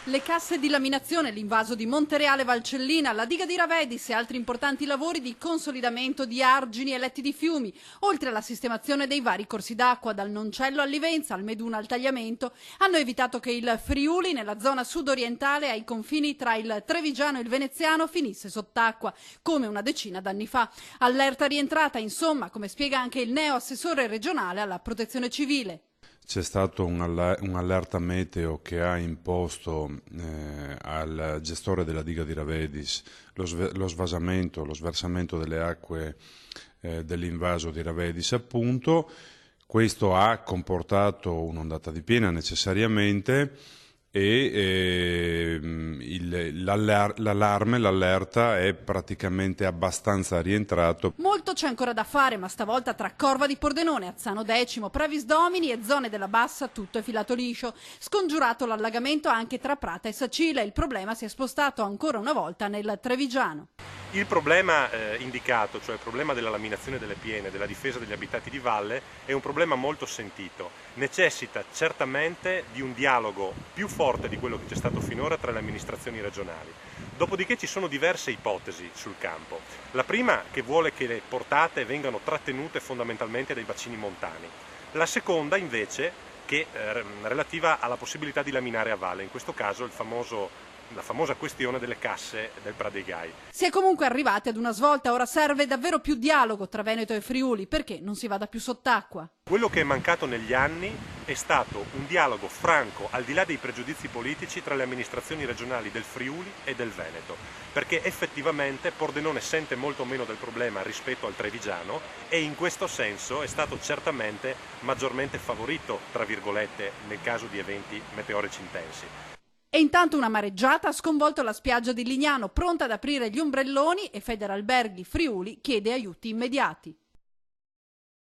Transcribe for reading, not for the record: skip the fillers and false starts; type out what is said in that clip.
Le casse di laminazione, l'invaso di Montereale Valcellina, la diga di Ravedis e altri importanti lavori di consolidamento di argini e letti di fiumi, oltre alla sistemazione dei vari corsi d'acqua dal Noncello al Livenza, al Meduna al Tagliamento, hanno evitato che il Friuli, nella zona sud-orientale ai confini tra il Trevigiano e il Veneziano, finisse sott'acqua, come una decina d'anni fa. Allerta rientrata, insomma, come spiega anche il neo assessore regionale alla protezione civile. C'è stato un'allerta meteo che ha imposto al gestore della diga di Ravedis lo sversamento delle acque dell'invaso di Ravedis, appunto. Questo ha comportato un'ondata di piena necessariamente e l'allerta è praticamente abbastanza rientrato. Molto c'è ancora da fare, ma stavolta tra Corva di Pordenone, Azzano Decimo, Pravis Domini e zone della Bassa tutto è filato liscio. Scongiurato l'allagamento anche tra Prata e Sacile, il problema si è spostato ancora una volta nel Trevigiano. Il problema indicato, cioè il problema della laminazione delle piene, della difesa degli abitati di valle, è un problema molto sentito. Necessita certamente di un dialogo più forte di quello che c'è stato finora tra le amministrazioni regionali. Dopodiché ci sono diverse ipotesi sul campo. La prima che vuole che le portate vengano trattenute fondamentalmente dai bacini montani. La seconda invece che relativa alla possibilità di laminare a valle, in questo caso la famosa questione delle casse del Pradegai. Si è comunque arrivati ad una svolta, ora serve davvero più dialogo tra Veneto e Friuli, perché non si vada più sott'acqua. Quello che è mancato negli anni è stato un dialogo franco, al di là dei pregiudizi politici, tra le amministrazioni regionali del Friuli e del Veneto, perché effettivamente Pordenone sente molto meno del problema rispetto al Trevigiano e in questo senso è stato certamente maggiormente favorito, tra virgolette, nel caso di eventi meteorici intensi. E intanto una mareggiata ha sconvolto la spiaggia di Lignano, pronta ad aprire gli ombrelloni, e Federalberghi Friuli chiede aiuti immediati.